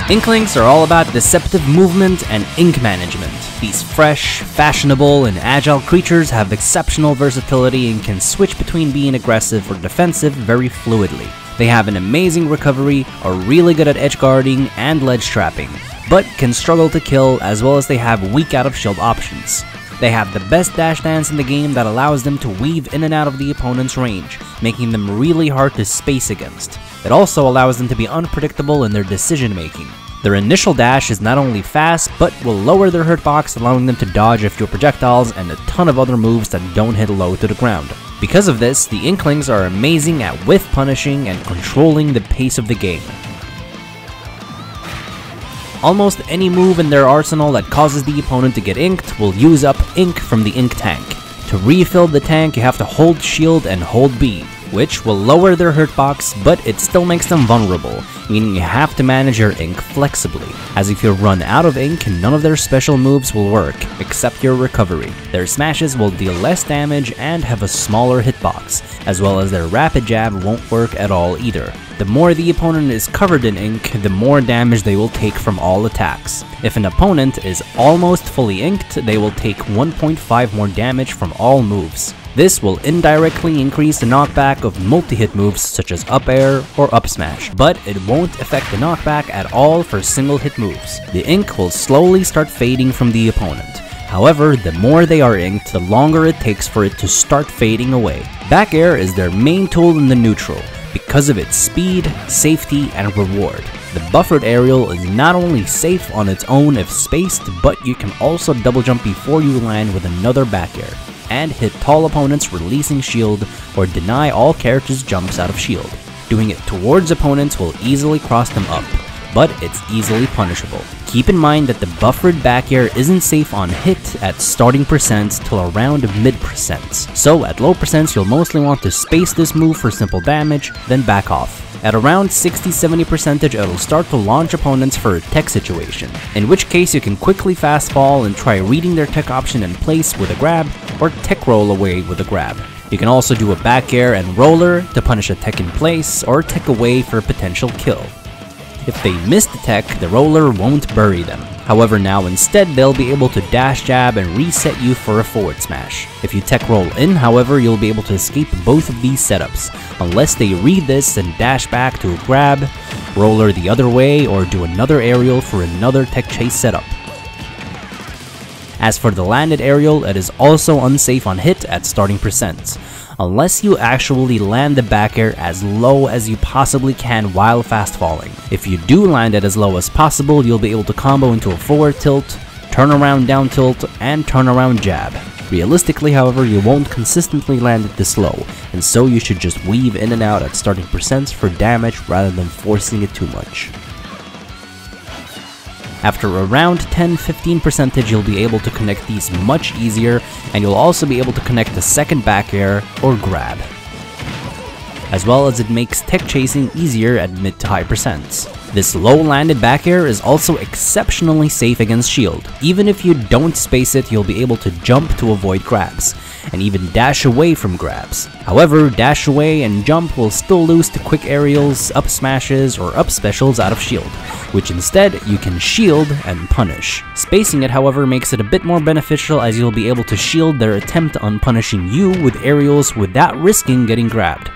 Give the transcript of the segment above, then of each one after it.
Inklings are all about deceptive movement and ink management. These fresh, fashionable, and agile creatures have exceptional versatility and can switch between being aggressive or defensive very fluidly. They have an amazing recovery, are really good at edge guarding and ledge trapping, but can struggle to kill, as well as they have weak out of shield options. They have the best dash dance in the game that allows them to weave in and out of the opponent's range, making them really hard to space against. It also allows them to be unpredictable in their decision making. Their initial dash is not only fast, but will lower their hurtbox, allowing them to dodge a few projectiles and a ton of other moves that don't hit low to the ground. Because of this, the Inklings are amazing at whiff punishing and controlling the pace of the game. Almost any move in their arsenal that causes the opponent to get inked will use up ink from the ink tank. To refill the tank, you have to hold shield and hold B, which will lower their hurtbox, but it still makes them vulnerable, meaning you have to manage your ink flexibly, as if you run out of ink, none of their special moves will work, except your recovery. Their smashes will deal less damage and have a smaller hitbox, as well as their rapid jab won't work at all either. The more the opponent is covered in ink, the more damage they will take from all attacks. If an opponent is almost fully inked, they will take 1.5 more damage from all moves. This will indirectly increase the knockback of multi-hit moves such as up air or up smash, but it won't affect the knockback at all for single hit moves. The ink will slowly start fading from the opponent. However, the more they are inked, the longer it takes for it to start fading away. Back air is their main tool in the neutral, because of its speed, safety, and reward. The buffered aerial is not only safe on its own if spaced, but you can also double jump before you land with another back air, and hit tall opponents releasing shield, or deny all characters' jumps out of shield. Doing it towards opponents will easily cross them up, but it's easily punishable. Keep in mind that the buffered back air isn't safe on hit at starting percents till around mid percents, so at low percents you'll mostly want to space this move for simple damage, then back off. At around 60-70% it'll start to launch opponents for a tech situation, in which case you can quickly fast fall and try reading their tech option in place with a grab, or tech roll away with a grab. You can also do a back air and roller to punish a tech in place, or tech away for a potential kill. If they miss the tech, the roller won't bury them. However, now instead they'll be able to dash jab and reset you for a forward smash. If you tech roll in, however, you'll be able to escape both of these setups, unless they read this and dash back to a grab, roller the other way, or do another aerial for another tech chase setup. As for the landed aerial, it is also unsafe on hit at starting percents, unless you actually land the back air as low as you possibly can while fast falling. If you do land it as low as possible, you'll be able to combo into a forward tilt, turn around down tilt, and turn around jab. Realistically, however, you won't consistently land it this low, and so you should just weave in and out at starting percents for damage rather than forcing it too much. After around 10-15%, you'll be able to connect these much easier, and you'll also be able to connect the second back air or grab, as well as it makes tech chasing easier at mid to high percents. This low landed back air is also exceptionally safe against shield. Even if you don't space it, you'll be able to jump to avoid grabs, and even dash away from grabs. However, dash away and jump will still lose to quick aerials, up smashes, or up specials out of shield, which instead you can shield and punish. Spacing it, however, makes it a bit more beneficial, as you'll be able to shield their attempt on punishing you with aerials without risking getting grabbed.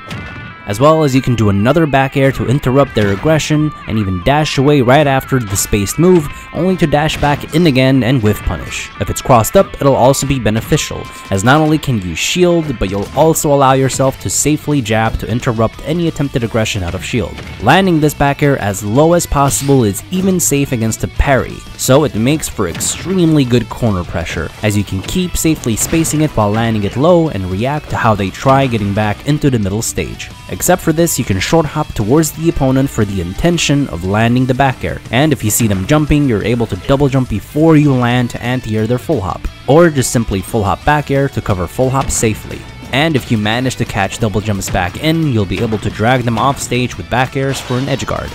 As well as you can do another back air to interrupt their aggression, and even dash away right after the spaced move, only to dash back in again and whiff punish. If it's crossed up, it'll also be beneficial, as not only can you shield, but you'll also allow yourself to safely jab to interrupt any attempted aggression out of shield. Landing this back air as low as possible is even safe against a parry, so it makes for extremely good corner pressure, as you can keep safely spacing it while landing it low and react to how they try getting back into the middle stage. Except for this, you can short hop towards the opponent for the intention of landing the back air, and if you see them jumping, you're able to double jump before you land to anti-air their full hop, or just simply full hop back air to cover full hop safely. And if you manage to catch double jumps back in, you'll be able to drag them off stage with back airs for an edge guard.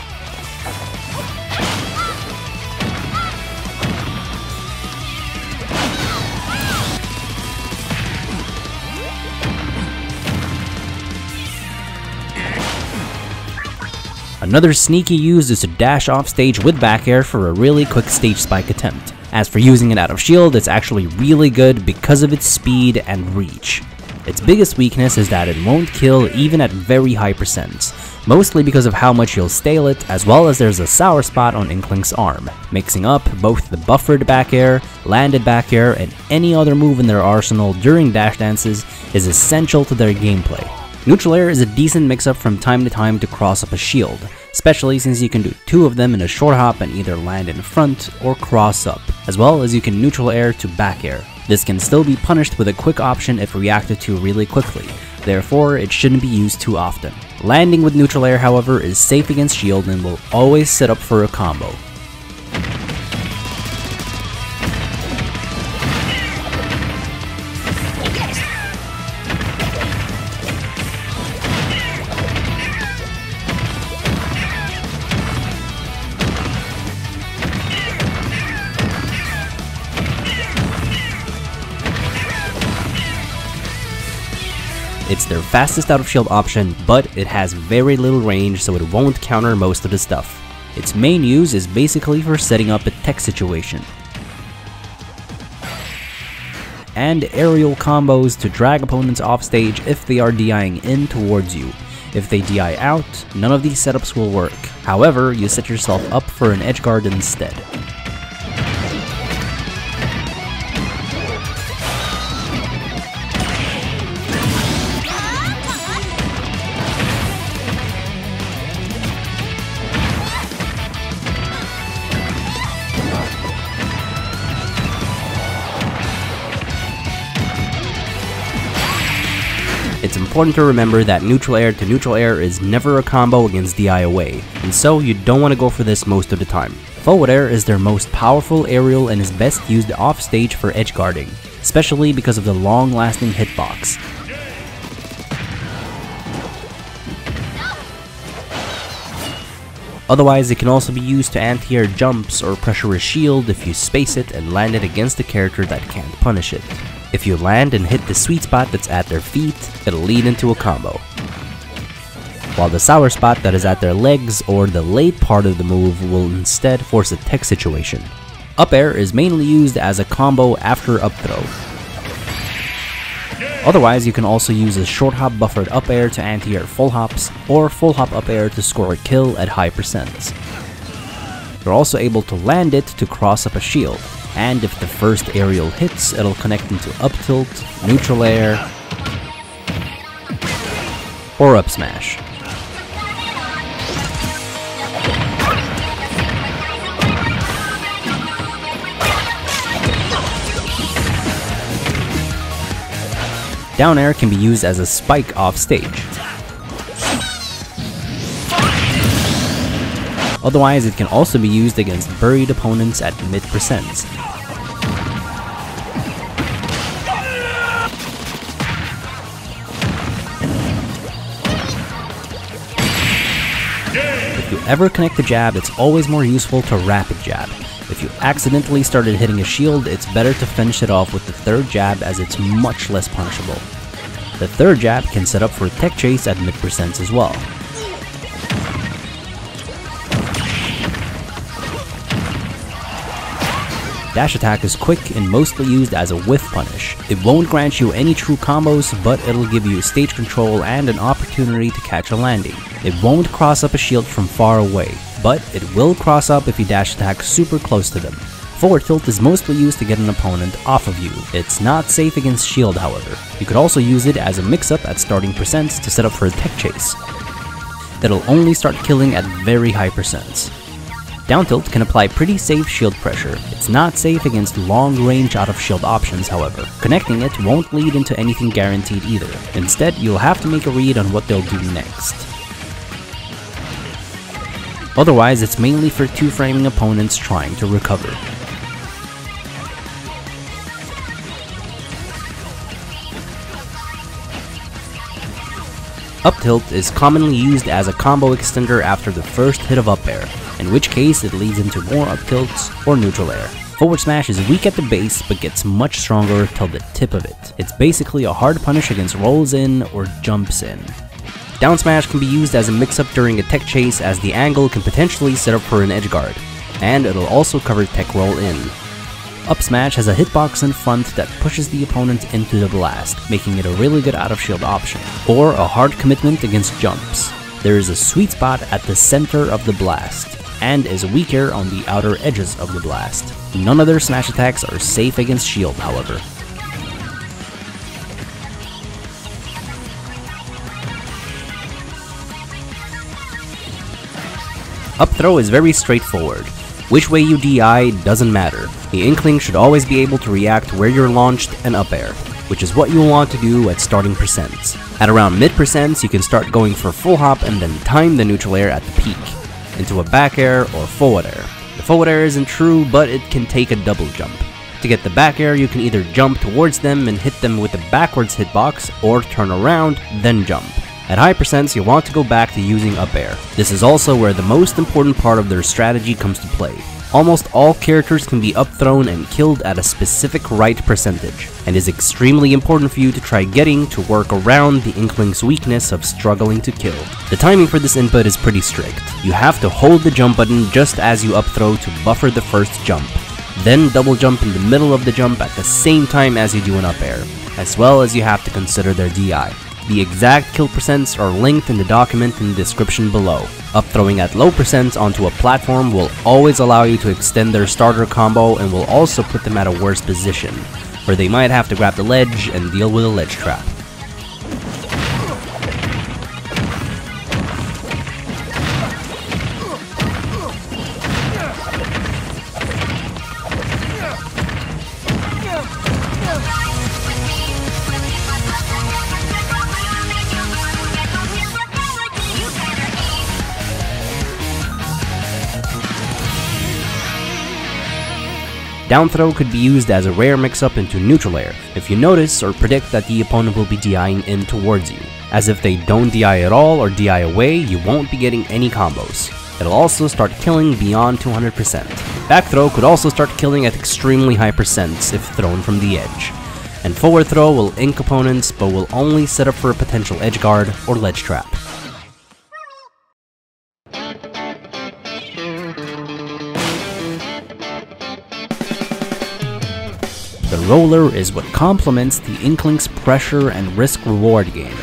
Another sneaky use is to dash off stage with back air for a really quick stage spike attempt. As for using it out of shield, it's actually really good because of its speed and reach. Its biggest weakness is that it won't kill even at very high percents, mostly because of how much you'll stale it, as well as there's a sour spot on Inkling's arm. Mixing up both the buffered back air, landed back air, and any other move in their arsenal during dash dances is essential to their gameplay. Neutral air is a decent mix-up from time to time to cross up a shield, especially since you can do 2 of them in a short hop and either land in front or cross up, as well as you can neutral air to back air. This can still be punished with a quick option if reacted to really quickly, therefore it shouldn't be used too often. Landing with neutral air, however, is safe against shield and will always set up for a combo. It's their fastest out of shield option, but it has very little range, so it won't counter most of the stuff. Its main use is basically for setting up a tech situation, and aerial combos to drag opponents off stage if they are DIing in towards you. If they DI out, none of these setups will work. However, you set yourself up for an edgeguard instead. It's important to remember that neutral air to neutral air is never a combo against DI away, and so you don't want to go for this most of the time. Forward air is their most powerful aerial and is best used off stage for edge guarding, especially because of the long-lasting hitbox. Otherwise, it can also be used to anti-air jumps or pressure a shield if you space it and land it against a character that can't punish it. If you land and hit the sweet spot that's at their feet, it'll lead into a combo, while the sour spot that is at their legs or the late part of the move will instead force a tech situation. Up air is mainly used as a combo after up throw. Otherwise, you can also use a short hop buffered up air to anti-air full hops, or full hop up air to score a kill at high percents. You're also able to land it to cross up a shield, and if the first aerial hits, it'll connect into up tilt, neutral air, or up smash. Down air can be used as a spike off stage. Otherwise, it can also be used against buried opponents at mid percents. If you ever connect a jab, it's always more useful to rapid jab. If you accidentally started hitting a shield, it's better to finish it off with the third jab as it's much less punishable. The third jab can set up for a tech chase at mid percents as well. Dash attack is quick and mostly used as a whiff punish. It won't grant you any true combos, but it'll give you stage control and an opportunity to catch a landing. It won't cross up a shield from far away, but it will cross up if you dash attack super close to them. Forward tilt is mostly used to get an opponent off of you. It's not safe against shield, however. You could also use it as a mix-up at starting percents to set up for a tech chase that'll only start killing at very high percents. Down tilt can apply pretty safe shield pressure. It's not safe against long range out of shield options, however. Connecting it won't lead into anything guaranteed either. Instead, you'll have to make a read on what they'll do next. Otherwise, it's mainly for two-framing opponents trying to recover. Up tilt is commonly used as a combo extender after the first hit of up air, in which case it leads into more up tilts or neutral air. Forward smash is weak at the base but gets much stronger till the tip of it. It's basically a hard punish against rolls in or jumps in. Down smash can be used as a mix-up during a tech chase, as the angle can potentially set up for an edge guard, and it'll also cover tech roll in. Up smash has a hitbox in front that pushes the opponent into the blast, making it a really good out of shield option, or a hard commitment against jumps. There is a sweet spot at the center of the blast, and is weaker on the outer edges of the blast. None of their smash attacks are safe against shield, however. Up throw is very straightforward. Which way you DI doesn't matter. The Inkling should always be able to react where you're launched and up air, which is what you'll want to do at starting percents. At around mid percents, you can start going for full hop and then time the neutral air at the peak, into a back air or forward air. The forward air isn't true, but it can take a double jump. To get the back air, you can either jump towards them and hit them with a backwards hitbox, or turn around, then jump. At high percents, you'll want to go back to using up air. This is also where the most important part of their strategy comes to play. Almost all characters can be up thrown and killed at a specific right percentage, and is extremely important for you to try getting to work around the Inkling's weakness of struggling to kill. The timing for this input is pretty strict. You have to hold the jump button just as you up throw to buffer the first jump, then double jump in the middle of the jump at the same time as you do an up air, as well as you have to consider their DI. The exact kill percents are linked in the document in the description below. Up throwing at low percents onto a platform will always allow you to extend their starter combo, and will also put them at a worse position, where they might have to grab the ledge and deal with a ledge trap. Down throw could be used as a rare mix-up into neutral air, if you notice or predict that the opponent will be DIing in towards you, as if they don't DI at all or DI away, you won't be getting any combos. It'll also start killing beyond 200%. Back throw could also start killing at extremely high percents if thrown from the edge. And forward throw will ink opponents, but will only set up for a potential edge guard or ledge trap. The roller is what complements the Inkling's pressure and risk-reward game.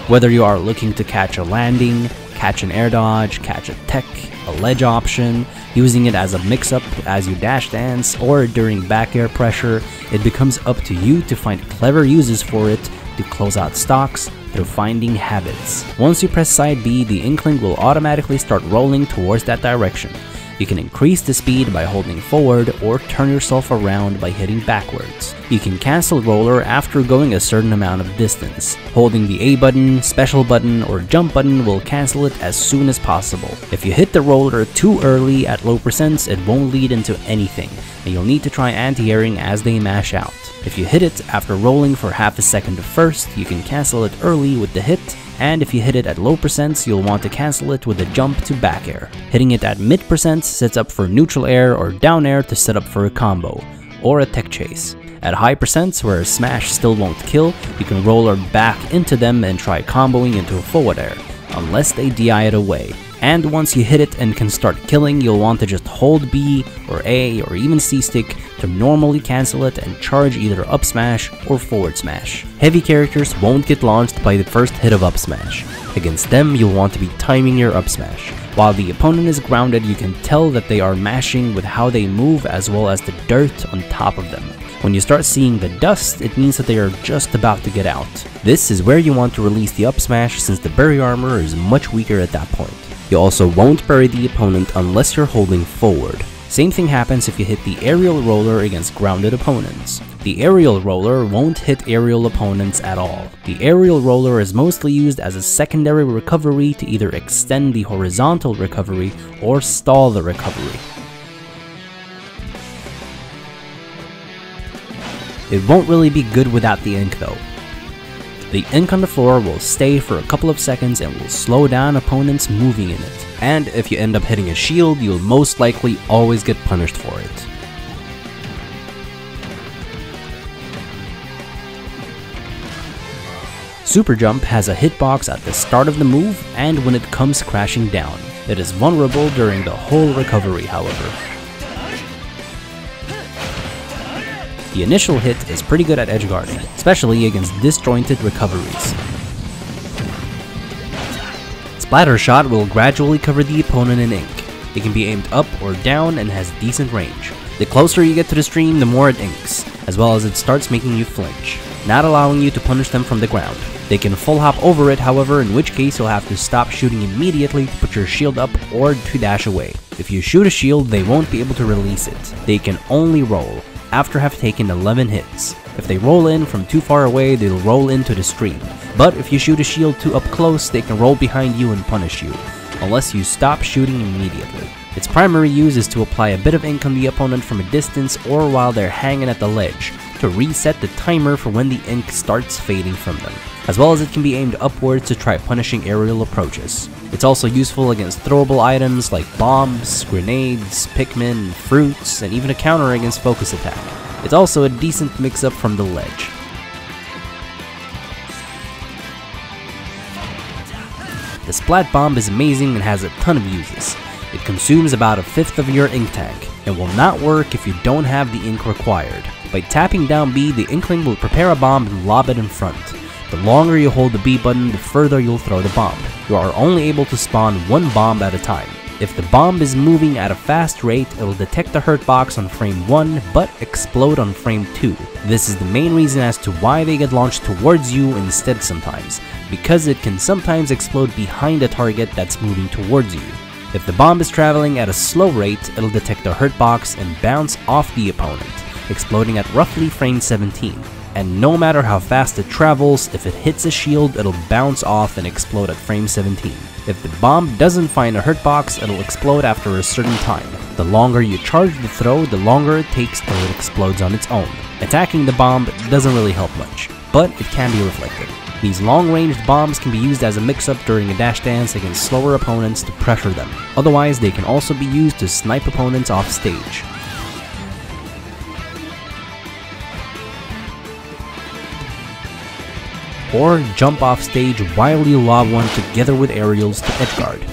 Whether you are looking to catch a landing, catch an air dodge, catch a tech, a ledge option, using it as a mix-up as you dash dance, or during back air pressure, it becomes up to you to find clever uses for it to close out stocks through finding habits. Once you press side B, the Inkling will automatically start rolling towards that direction. You can increase the speed by holding forward, or turn yourself around by hitting backwards. You can cancel roller after going a certain amount of distance. Holding the A button, special button, or jump button will cancel it as soon as possible. If you hit the roller too early at low percents, it won't lead into anything, and you'll need to try anti-airing as they mash out. If you hit it after rolling for half a second first, you can cancel it early with the hit, and if you hit it at low percents, you'll want to cancel it with a jump to back air. Hitting it at mid percents sets up for neutral air or down air to set up for a combo, or a tech chase. At high percents, where a smash still won't kill, you can roller back into them and try comboing into a forward air, unless they DI it away. And once you hit it and can start killing, you'll want to just hold B or A or even C stick to normally cancel it and charge either up smash or forward smash. Heavy characters won't get launched by the first hit of up smash. Against them, you'll want to be timing your up smash. While the opponent is grounded, you can tell that they are mashing with how they move as well as the dirt on top of them. When you start seeing the dust, it means that they are just about to get out. This is where you want to release the up smash, since the bury armor is much weaker at that point. You also won't bury the opponent unless you're holding forward. Same thing happens if you hit the aerial roller against grounded opponents. The aerial roller won't hit aerial opponents at all. The aerial roller is mostly used as a secondary recovery to either extend the horizontal recovery or stall the recovery. It won't really be good without the ink though. The ink on the floor will stay for a couple of seconds and will slow down opponents moving in it. And if you end up hitting a shield, you'll most likely always get punished for it. Super Jump has a hitbox at the start of the move and when it comes crashing down. It is vulnerable during the whole recovery, however. The initial hit is pretty good at edgeguarding, especially against disjointed recoveries. Splatter Shot will gradually cover the opponent in ink. It can be aimed up or down and has decent range. The closer you get to the stream, the more it inks, as well as it starts making you flinch, not allowing you to punish them from the ground. They can full hop over it, however, in which case you'll have to stop shooting immediately to put your shield up or to dash away. If you shoot a shield, they won't be able to release it. They can only roll after have taken 11 hits. If they roll in from too far away, they'll roll into the stream. But if you shoot a shield too up close, they can roll behind you and punish you, unless you stop shooting immediately. Its primary use is to apply a bit of ink on the opponent from a distance or while they're hanging at the ledge, to reset the timer for when the ink starts fading from them, as well as it can be aimed upwards to try punishing aerial approaches. It's also useful against throwable items like bombs, grenades, Pikmin, fruits, and even a counter against focus attack. It's also a decent mix-up from the ledge. The Splat Bomb is amazing and has a ton of uses. It consumes about a fifth of your ink tank, and will not work if you don't have the ink required. By tapping down B, the Inkling will prepare a bomb and lob it in front. The longer you hold the B button, the further you'll throw the bomb. You are only able to spawn one bomb at a time. If the bomb is moving at a fast rate, it'll detect the hurt box on frame 1, but explode on frame 2. This is the main reason as to why they get launched towards you instead sometimes, because it can sometimes explode behind a target that's moving towards you. If the bomb is traveling at a slow rate, it'll detect the hurt box and bounce off the opponent, exploding at roughly frame 17. And no matter how fast it travels, if it hits a shield, it'll bounce off and explode at frame 17. If the bomb doesn't find a hurt box, it'll explode after a certain time. The longer you charge the throw, the longer it takes till it explodes on its own. Attacking the bomb doesn't really help much, but it can be reflected. These long-ranged bombs can be used as a mix-up during a dash dance against slower opponents to pressure them. Otherwise, they can also be used to snipe opponents off stage. Or jump off stage while you lob one together with aerials to edgeguard.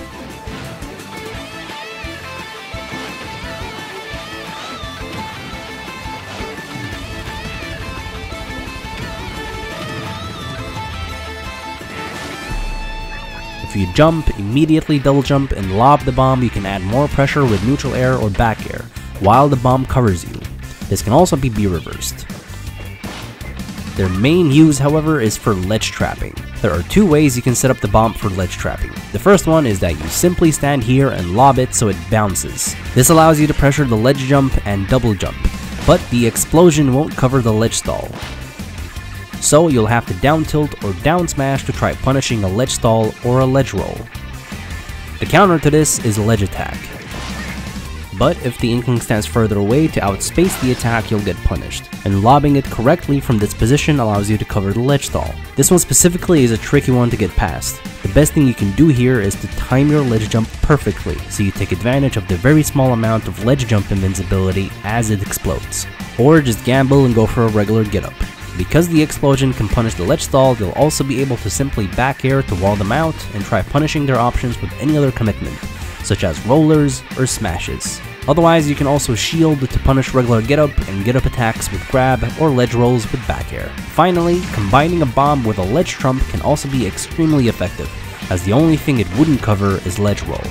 If you jump, immediately double jump and lob the bomb, you can add more pressure with neutral air or back air, while the bomb covers you. This can also be reversed. Their main use, however, is for ledge trapping. There are two ways you can set up the bomb for ledge trapping. The first one is that you simply stand here and lob it so it bounces. This allows you to pressure the ledge jump and double jump, but the explosion won't cover the ledge stall. So you'll have to down tilt or down smash to try punishing a ledge stall or a ledge roll. The counter to this is ledge attack. But if the Inkling stands further away to outspace the attack, you'll get punished, and lobbing it correctly from this position allows you to cover the ledge stall. This one specifically is a tricky one to get past. The best thing you can do here is to time your ledge jump perfectly, so you take advantage of the very small amount of ledge jump invincibility as it explodes. Or just gamble and go for a regular get up. Because the explosion can punish the ledge stall, you'll also be able to simply back air to wall them out and try punishing their options with any other commitment, such as rollers or smashes. Otherwise, you can also shield to punish regular get up and get up attacks with grab or ledge rolls with back air. Finally, combining a bomb with a ledge trump can also be extremely effective, as the only thing it wouldn't cover is ledge roll.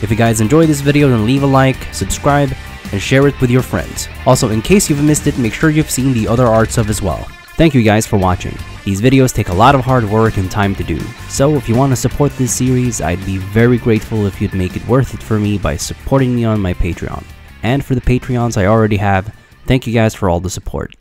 If you guys enjoyed this video, then leave a like, subscribe, and share it with your friends. Also, in case you've missed it, make sure you've seen the other arts of as well. Thank you guys for watching. These videos take a lot of hard work and time to do, so if you want to support this series, I'd be very grateful if you'd make it worth it for me by supporting me on my Patreon. And for the Patreons I already have, thank you guys for all the support.